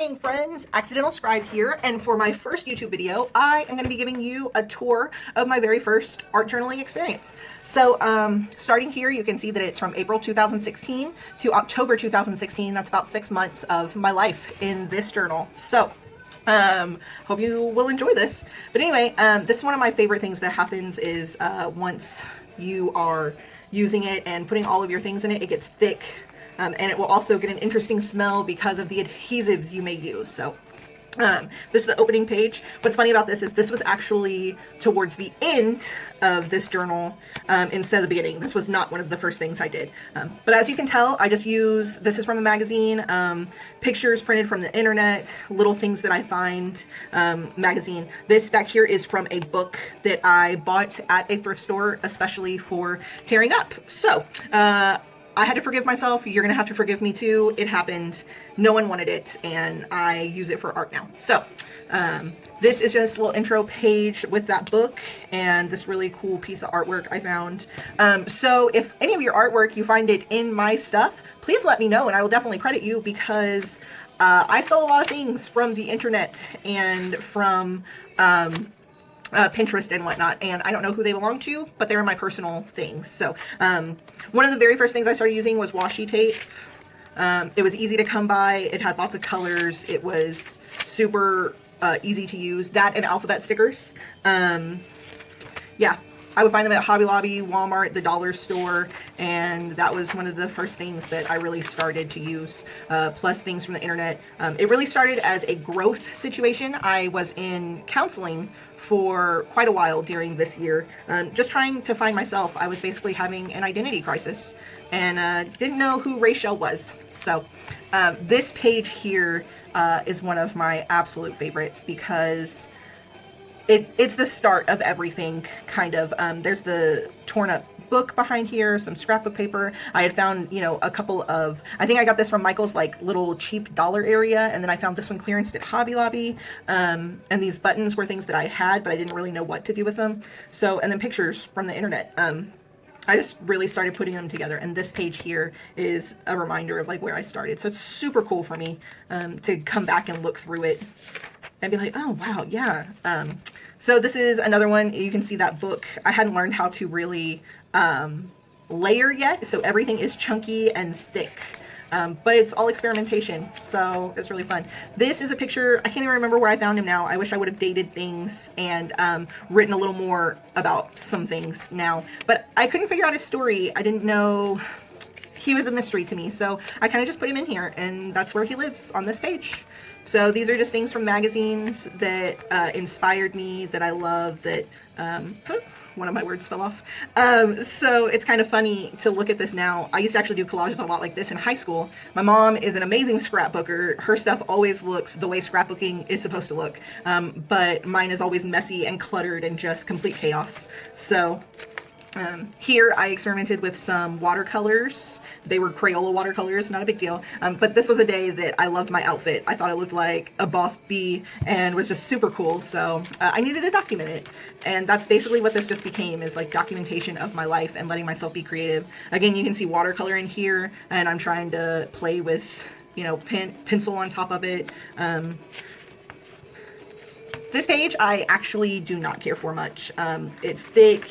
Hey friends, Accidental Scribe here, and for my first YouTube video, I am going to be giving you a tour of my very first art journaling experience. So, starting here, you can see that it's from April 2016 to October 2016. That's about 6 months of my life in this journal. So, hope you will enjoy this. But anyway, this is one of my favorite things that happens is once you are using it and putting all of your things in it, it gets thick. And it will also get an interesting smell because of the adhesives you may use. So this is the opening page. What's funny about this is this was actually towards the end of this journal instead of the beginning. This was not one of the first things I did. But as you can tell, I just use, this is from a magazine, pictures printed from the internet, little things that I find, magazine. This back here is from a book that I bought at a thrift store, especially for tearing up. So, I had to forgive myself. You're going to have to forgive me too. It happened. No one wanted it, and I use it for art now. So, this is just a little intro page with that book and this really cool piece of artwork I found. So if any of your artwork, you find it in my stuff, please let me know, and I will definitely credit you because I stole a lot of things from the internet and from Pinterest and whatnot, and I don't know who they belong to, but they're my personal things. So one of the very first things I started using was washi tape. It was easy to come by. It had lots of colors. It was super easy to use. That and alphabet stickers. Yeah, I would find them at Hobby Lobby, Walmart, the dollar store, and that was one of the first things that I really started to use, plus things from the internet. It really started as a growth situation. I was in counseling for quite a while during this year, just trying to find myself. I was basically having an identity crisis and didn't know who Rachel was. So this page here is one of my absolute favorites because it's the start of everything, kind of. There's the torn up book behind here, some scrapbook paper. I had found, you know, a couple of, I think I got this from Michael's like little cheap dollar area, and then I found this one clearanced at Hobby Lobby. And these buttons were things that I had, but I didn't really know what to do with them. So, and then pictures from the internet. I just really started putting them together, and this page here is a reminder of like where I started. So it's super cool for me to come back and look through it and be like, oh wow, yeah. So this is another one. You can see that book. I hadn't learned how to really layer yet, so everything is chunky and thick. But it's all experimentation, so it's really fun. This is a picture, I can't even remember where I found him now. I wish I would have dated things and written a little more about some things now. But I couldn't figure out his story. I didn't know. He was a mystery to me, so I kind of just put him in here, and that's where he lives, on this page. So these are just things from magazines that inspired me, that I love, that one of my words fell off. So it's kind of funny to look at this now. I used to actually do collages a lot like this in high school. My mom is an amazing scrapbooker. Her stuff always looks the way scrapbooking is supposed to look. But mine is always messy and cluttered and just complete chaos. So here I experimented with some watercolors. They were Crayola watercolors, not a big deal. But this was a day that I loved my outfit. I thought I looked like a boss bee and was just super cool. So I needed to document it. And that's basically what this just became, is like documentation of my life and letting myself be creative. Again, you can see watercolor in here, and I'm trying to play with, you know, pencil on top of it. This page I actually do not care for much. It's thick,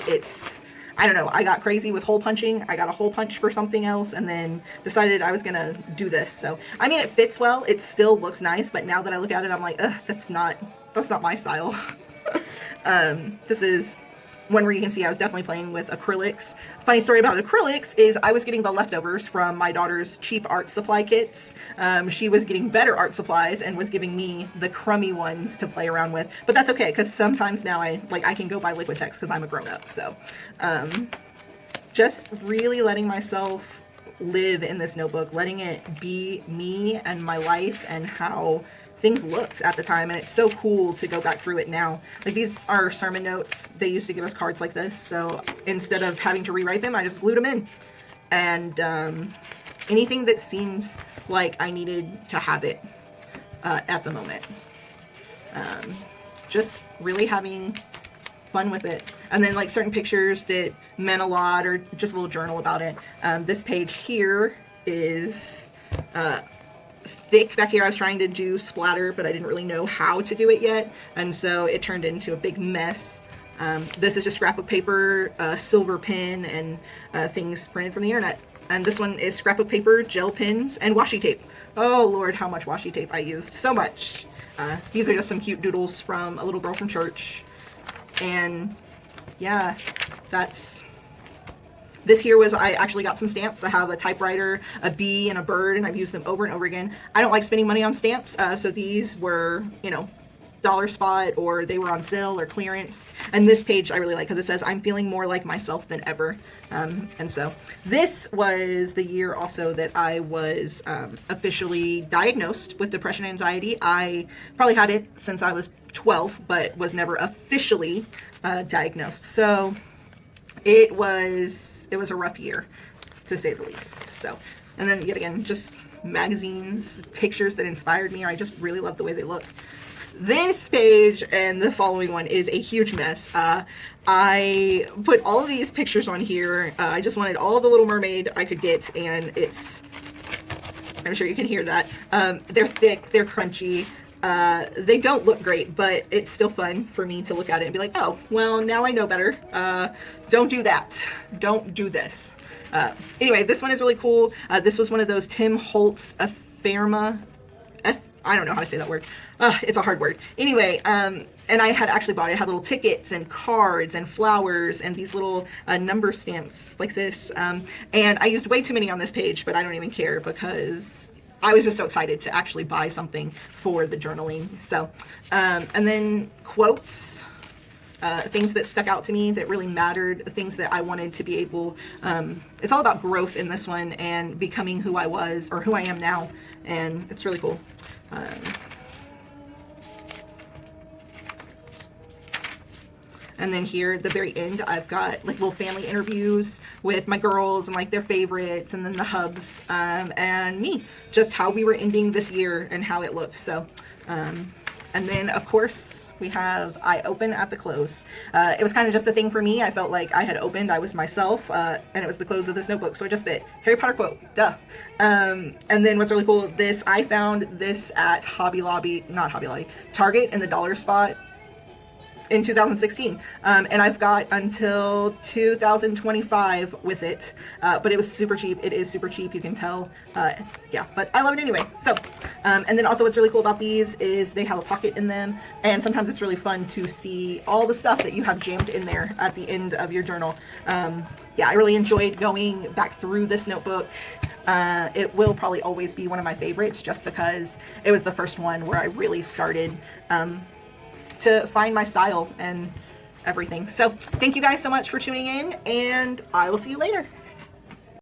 I don't know, I got crazy with hole punching. I got a hole punch for something else and then decided I was gonna do this. So, I mean, it fits well, it still looks nice, but now that I look at it, I'm like, ugh, that's not my style. This is one where you can see I was definitely playing with acrylics. Funny story about acrylics is I was getting the leftovers from my daughter's cheap art supply kits. She was getting better art supplies and was giving me the crummy ones to play around with. But that's okay, because sometimes now I can go buy Liquitex because I'm a grown-up. So just really letting myself live in this notebook, letting it be me and my life and how things looked at the time. And it's so cool to go back through it now. Like, these are sermon notes. They used to give us cards like this, so instead of having to rewrite them, I just glued them in. And anything that seems like I needed to have it at the moment. Just really having fun with it. And then like certain pictures that meant a lot, or just a little journal about it. This page here is thick back here. I was trying to do splatter, but I didn't really know how to do it yet, and so it turned into a big mess. This is just scrapbook paper, silver pen, and things printed from the internet. And this one is scrapbook paper, gel pens, and washi tape. Oh Lord, how much washi tape I used. So much. These are just some cute doodles from a little girl from church. And yeah, this here was, I actually got some stamps. I have a typewriter, a bee, and a bird, and I've used them over and over again. I don't like spending money on stamps, so these were, you know, dollar spot, or they were on sale or clearance. And this page I really like because it says, I'm feeling more like myself than ever. And so this was the year also that I was officially diagnosed with depression and anxiety. I probably had it since I was 12, but was never officially diagnosed. So it was a rough year, to say the least. So, and then yet again, just magazines, pictures that inspired me, or I just really love the way they look. This page and the following one is a huge mess. I put all of these pictures on here. I just wanted all the Little Mermaid I could get, and I'm sure you can hear that. They're thick, they're crunchy. They don't look great, but it's still fun for me to look at it and be like, oh, well, now I know better. Don't do that. Don't do this. Anyway, this one is really cool. This was one of those Tim Holtz Ephemerma. I don't know how to say that word. It's a hard word. Anyway, and I had actually bought it. It had little tickets and cards and flowers and these little number stamps like this. And I used way too many on this page, but I don't even care because I was just so excited to actually buy something for the journaling. So, and then quotes, things that stuck out to me that really mattered, things that I wanted to be able, it's all about growth in this one and becoming who I was or who I am now. And it's really cool. And then here at the very end, I've got like little family interviews with my girls and like their favorites, and then the hubs, and me, just how we were ending this year and how it looked. So, and then of course we have I open at the close. It was kind of just a thing for me. I felt like I had opened, I was myself, and it was the close of this notebook. So I just fit Harry Potter quote, duh. And then what's really cool, I found this at Target in the dollar spot in 2016, and I've got until 2025 with it, but it was super cheap. It is super cheap, you can tell. Yeah, but I love it anyway. So, and then also what's really cool about these is they have a pocket in them, and sometimes it's really fun to see all the stuff that you have jammed in there at the end of your journal. Yeah, I really enjoyed going back through this notebook. It will probably always be one of my favorites just because it was the first one where I really started to find my style and everything. So thank you guys so much for tuning in, and I will see you later.